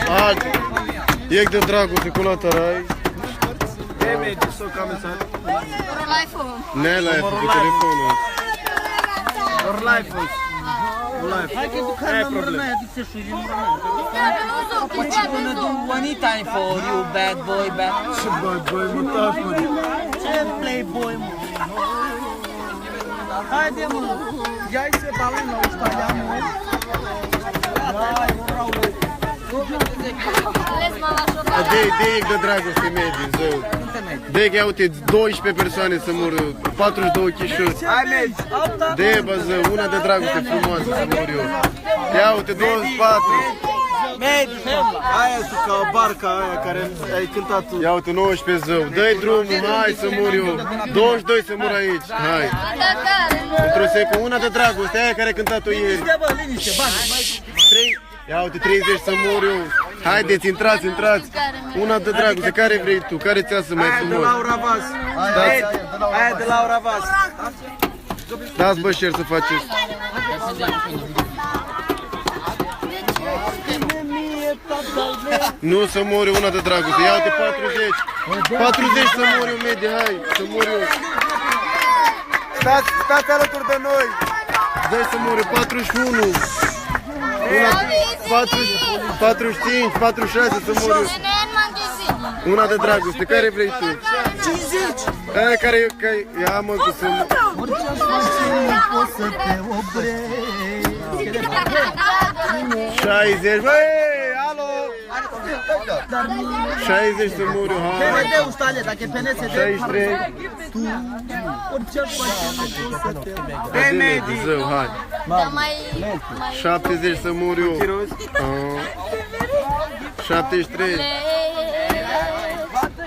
Haide. E de dragoste cu latarai. Hey mate, so come inside. Ne life cu telefonul. Or life. Life. Hai că ducăm la mrănaia, adică să șurim What you gonna do anytime for you, bad boy, bad boy? Ce bad boy, mutaș, mă. Ce playboy, mă? Haide, mă! Ia-i se balon la usta, ia, mă! Hai, urau! Dei de dragoste medii, zău. Dei că ia uite, 12 persoane să mor, 42 chișuri. Hai mate. Dei bă, zău, una de dragoste frumoasă să mor eu. Ia uite, 24. Mate, aia tu ca barca aia care ai cântat tu. Ia uite, 19 zău. Dă-i drumul, hai să mor eu. 22 să mor aici, hai. Într-o secundă, una de dragoste, aia care ai cântat-o ieri. Liniște, bă, liniște, bani! Ia uite, 30 să mor eu. Haideți, intrați, intrați. Una de dragoste, care vrei tu? Care ți să mai Aia de frumos? Laura Vas. Aia de Laura Vas. Dați bă share să faceți. Nu să mor eu, una de dragoste. Ia uite, 40. 40 să mor eu, medie, hai, să mor eu. Stați alături de noi. Dă să mor eu, 41. Una, 45, 46 să mor eu. Una de dragoste, care vrei tu? 50! Aia care ia mă cu să... Orice-aș face, nu pot să te oprești. 60, băi, alo! 60 să mor eu, hai! PND-ul stale, dacă e PNSD, 63. tu, orice-aș face, nu pot să te oprești. Adele, zău, hai! 70 să mor eu. 73.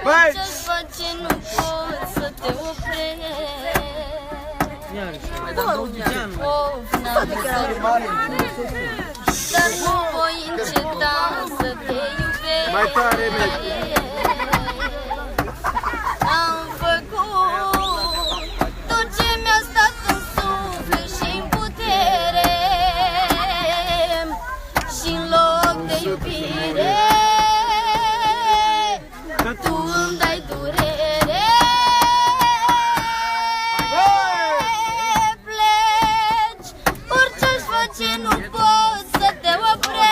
Băi! Ce-ți face, nu pot să te oprești. Of, n-am să dar nu voi înceta să te iubesc. Mai tare, mate. Am făcut tot ce mi-a stat în suflet și-n putere și-n loc de iubire tu îmi dai durere. Pleci, orice-aș face nu pot să te opresc.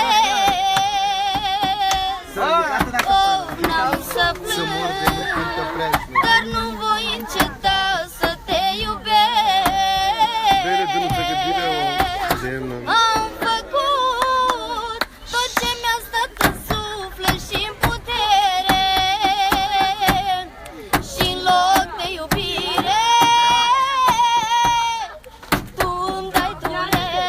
Oh, n-am să plâng, dar nu voi înceta să te iubesc. Am făcut tot ce mi-a stat în suflet și-n putere și-n loc de iubire tu îmi dai durere.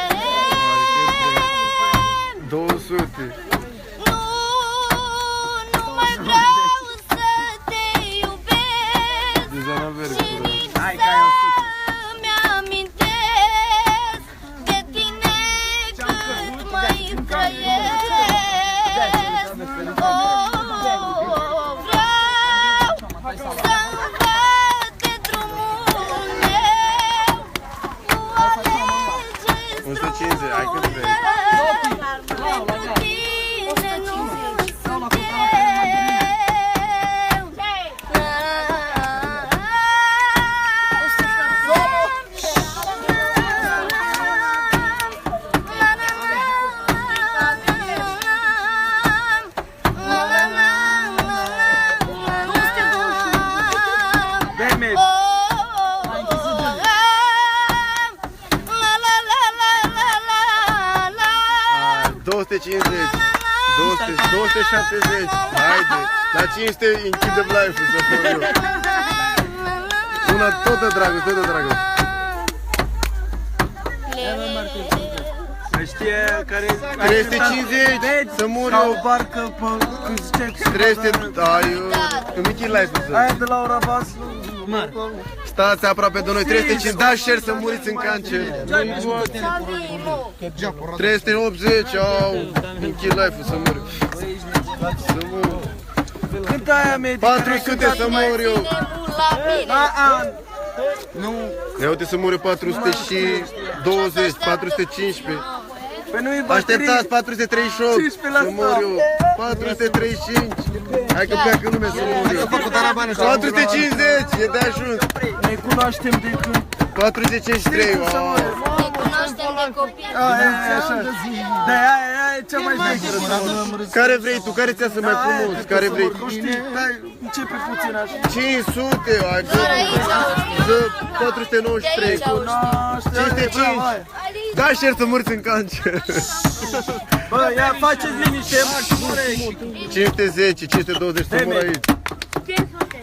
200. Nu mai vreau să te iubesc și nici să-mi amintesc de tine cât mai trăiesc. Vreau să-mi bate drumul meu, nu alegeți 150, hai cât vrei. pentru tine nu sunt eu. Bine, mate. 250, 270, haide, la 500 închidem live-ul să fiu eu. Una tot de dragoste, tot de dragoste. Știe care... 350, să mor Ca o eu. barcă pe... Cum zice? 300, ai, în Michi Life-ul să. Aia de Laura Vas. Stați aproape de noi, 350, da share să muriți în cancer. 380, au, Michi Life-ul să mor. Să mor. Cât aia, mate? 400 să mor eu. Nu. Ia uite să mor eu 420, 415. Păi nu-i baterie. Așteptați 438, Sămuriu. 435. Hai că pleacă lumea, Sămuriu. 450, e de ajuns. Ne cunoaștem de când. 453, wow. Ne cunoaștem de copii. Da, aia e cea mai șmecheră. Care vrei tu? Care ți-a să mai frumos? Care vrei? Știi, dai, începe puțin așa. 500, hai că... Doar aici au 493. 505. Da, șer să murți în cancer. Bă, ia faceți liniște, 510, 520, să mor aici.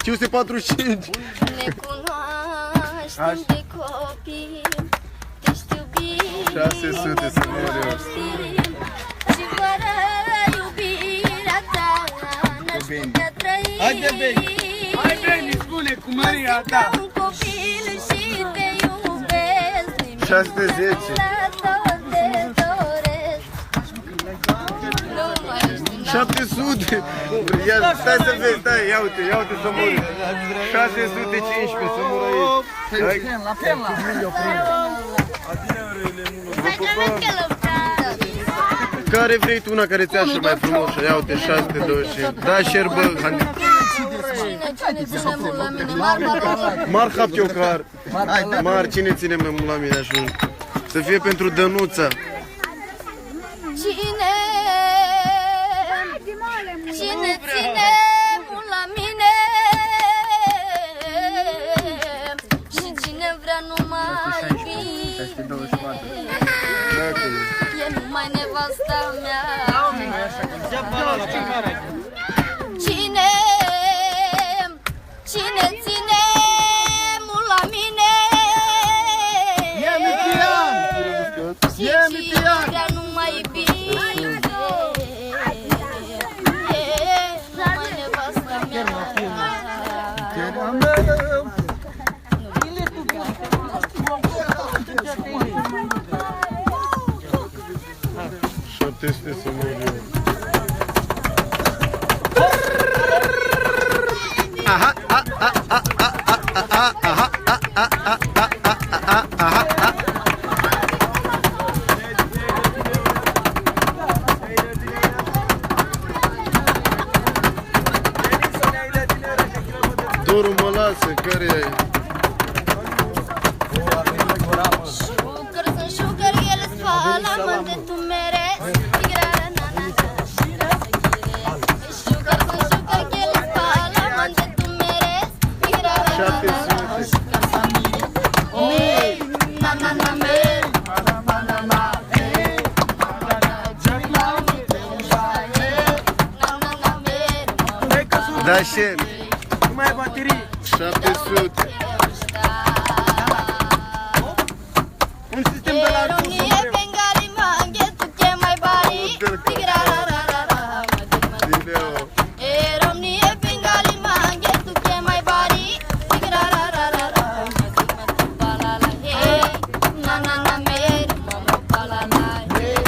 545. Ne cunoaștem de copii. Te știu bine. 600, să mor eu. Și fără iubirea ta n-aș putea trăi. Hai, Beni, spune cu Maria ta. Un copil și te iubesc. 610. Te doresc. Nu mai știu. 700. Ia, stai să vezi, stai, ia uite să mor. 615, să mor aici. Care vrei tu, una care ți-a așa mai frumos? Ia uite, 625. Da, share, bă, Cine ține mult la mine? Marmara. mar haptiocar. Mar, cine ține mai mult la mine așa? Să fie pentru Dănuța. Cine ține mult la mine? Și cine vrea numai bine? E numai nevasta mea. Cine ține mult la mine? Și cine vrea numai bine? E numai nevasta mea. Să mor eu. Aha, Doru mă lasă, care e? Sugar sunt sugar, ele spala, mă de tu merezi. Tigrara, na, na, na. Sugar sunt sugar, ele spala, mă de tu merezi. Tigrara, na, na, na. 700. Na, na, na, merezi. Da, share. Nu mai ai baterii. 700. Un sistem de la România, Bengali, Manghe, tu ce mai bari? Tigrara, ra, ra, ra, Video. România, Bengali, Manghe, tu ce mai bari? Tigrara, ra, ra, ra, palala, hey, na, na, na, mer, mama, palala, hey,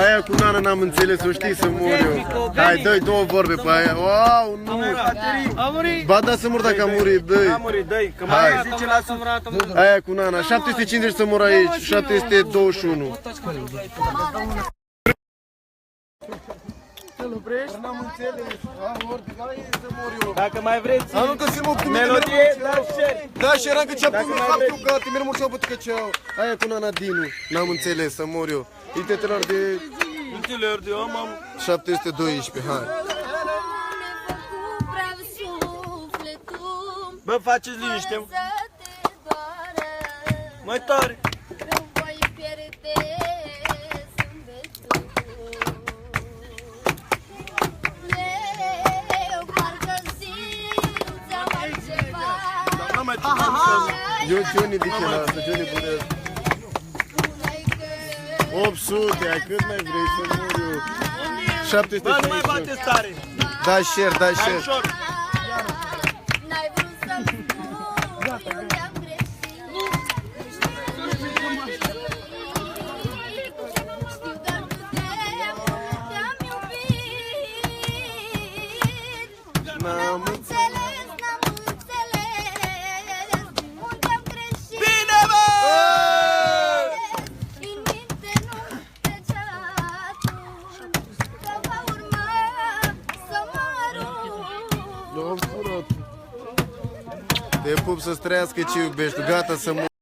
Aia cu Nana n-am înțeles, o știi să mor eu. Hai, dă-i două vorbe pe aia. Wow, nu. A murit. Ba da să mor dacă a murit, A dă-i. murit, dă-i, că Hai. mai zice la sămurată. Aia cu Nana, 750 să mor aici, 721. N-am înțeles. Să mor eu. Dacă mai vreți Am că filmul cu melodie, da, share. Da, și eram că ce-a Dacă pus mai faptul vrei. că te merg mult și-au bătut că ce-au. Aia cu Nana Dinu. N-am înțeles, să mor eu. Intetelar de Ultimele de om am 712, hai. Bă, faceți liniște. Mai tare. Nu mai Eu Johnny de ce lasă, Johnny Budească. 800, ai cât mai vrei să mor eu? Bă, nu mai 750. bateți tare. Da, share, da, Hai share. ușor. N-ai vrut să-mi spui unde am greșit. Știu că nu te-am iubit. N-am înțeles unde am greșit. Bine, bă! Te pup să-ți trăiască ce iubești, gata să mor.